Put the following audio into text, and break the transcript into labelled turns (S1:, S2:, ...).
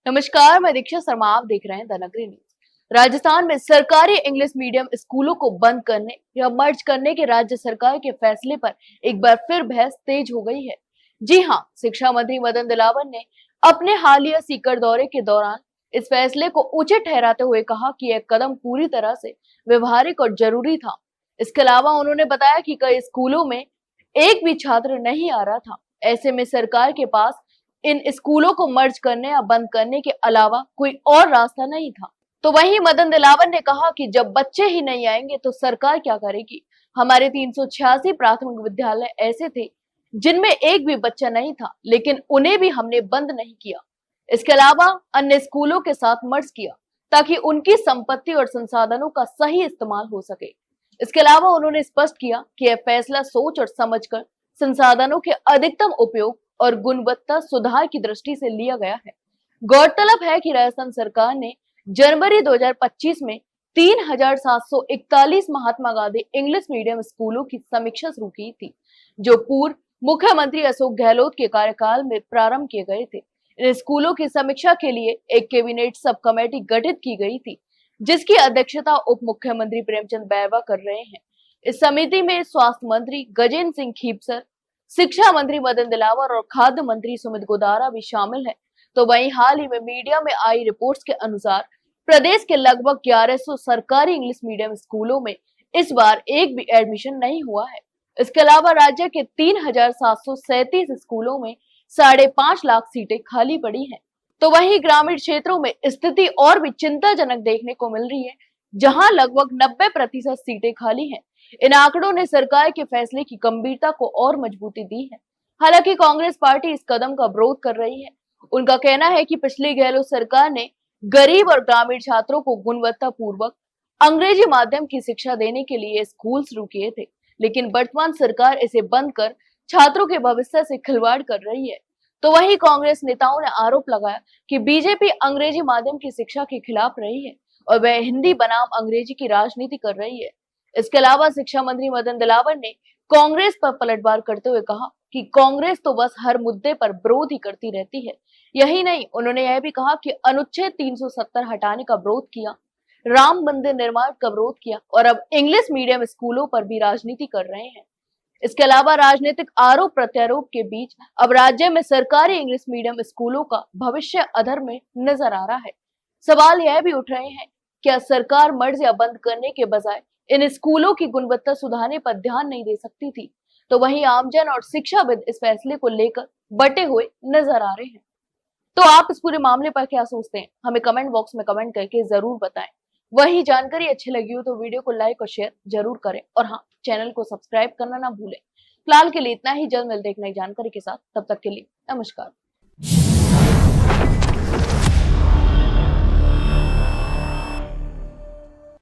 S1: नमस्कार, मैं दीक्षा शर्मा। आप देख रहे हैं द नगरी न्यूज। राजस्थान में सरकारी इंग्लिश मीडियम स्कूलों को बंद करने या मर्ज करने के राज्य सरकार के फैसले पर एक बार फिर बहस तेज हो गई है। जी हां, शिक्षा मंत्री मदन दिलावर ने अपने हालिया सीकर दौरे के दौरान इस फैसले को उचित ठहराते हुए कहा कि यह कदम पूरी तरह से व्यवहारिक और जरूरी था। इसके अलावा उन्होंने बताया कि कई स्कूलों में एक भी छात्र नहीं आ रहा था। ऐसे में सरकार के पास इन स्कूलों को मर्ज करने या बंद करने के अलावा कोई और रास्ता नहीं था। तो वहीं मदन दिलावर ने कहा कि जब बच्चे ही नहीं आएंगे तो सरकार क्या करेगी। हमारे 386 प्राथमिक विद्यालय ऐसे थे जिनमें एक भी बच्चा नहीं था, लेकिन उन्हें भी हमने बंद नहीं किया। इसके अलावा अन्य स्कूलों के साथ मर्ज किया ताकि उनकी संपत्ति और संसाधनों का सही इस्तेमाल हो सके। इसके अलावा उन्होंने स्पष्ट किया कि यह फैसला सोच और समझकर संसाधनों के अधिकतम उपयोग और गुणवत्ता सुधार की दृष्टि से लिया गया है। गौरतलब है कि राजस्थान सरकार ने जनवरी 2025 में 3741 महात्मा गांधी इंग्लिश मीडियम स्कूलों की समीक्षा शुरू की थी, जो पूर्व मुख्यमंत्री अशोक गहलोत के कार्यकाल में प्रारंभ किए गए थे। इन स्कूलों की समीक्षा के लिए एक कैबिनेट सब कमेटी गठित की गई थी, जिसकी अध्यक्षता उप मुख्यमंत्री प्रेमचंद बैरवा कर रहे हैं। इस समिति में स्वास्थ्य मंत्री गजेंद्र सिंह खीपसर, शिक्षा मंत्री मदन दिलावर और खाद्य मंत्री सुमित गोदारा भी शामिल है। तो वहीं हाल ही में मीडिया में आई रिपोर्ट्स के अनुसार प्रदेश के लगभग 1100 सरकारी इंग्लिश मीडियम स्कूलों में इस बार एक भी एडमिशन नहीं हुआ है। इसके अलावा राज्य के 3737 स्कूलों में 5.5 लाख सीटें खाली पड़ी हैं। तो वहीं ग्रामीण क्षेत्रों में स्थिति और भी चिंताजनक देखने को मिल रही है, जहां लगभग 90% सीटें खाली हैं। इन आंकड़ों ने सरकार के फैसले की गंभीरता को और मजबूती दी है। हालांकि कांग्रेस पार्टी इस कदम का विरोध कर रही है। उनका कहना है कि पिछली गहलोत सरकार ने गरीब और ग्रामीण छात्रों को गुणवत्ता पूर्वक अंग्रेजी माध्यम की शिक्षा देने के लिए स्कूल शुरू किए थे, लेकिन वर्तमान सरकार इसे बंद कर छात्रों के भविष्य से खिलवाड़ कर रही है। तो वहीं कांग्रेस नेताओं ने आरोप लगाया कि बीजेपी अंग्रेजी माध्यम की शिक्षा के खिलाफ रही है और वह हिंदी बनाम अंग्रेजी की राजनीति कर रही है। इसके अलावा शिक्षा मंत्री मदन दिलावर ने कांग्रेस पर पलटवार करते हुए कहा कि कांग्रेस तो बस हर मुद्दे पर विरोध ही करती रहती है। यही नहीं, उन्होंने यह भी कहा कि अनुच्छेद 370 हटाने का विरोध किया, राम मंदिर निर्माण का विरोध किया और अब इंग्लिश मीडियम स्कूलों पर भी राजनीति कर रहे हैं। इसके अलावा राजनीतिक आरोप प्रत्यारोप के बीच अब राज्य में सरकारी इंग्लिश मीडियम स्कूलों का भविष्य अधर में नजर आ रहा है। सवाल यह भी उठ रहे हैं, क्या सरकार मर्ज या बंद करने के बजाय इन स्कूलों की गुणवत्ता सुधारने पर ध्यान नहीं दे सकती थी। तो वहीं आमजन और शिक्षाविद इस फैसले को लेकर बटे हुए नजर आ रहे हैं। तो आप इस पूरे मामले पर क्या सोचते हैं, हमें कमेंट बॉक्स में कमेंट करके जरूर बताएं। वही जानकारी अच्छी लगी हो तो वीडियो को लाइक और शेयर जरूर करें और हाँ, चैनल को सब्सक्राइब करना ना भूलें। फिलहाल के लिए इतना ही, जल्द मिलते एक नई जानकारी के साथ। तब तक के लिए नमस्कार।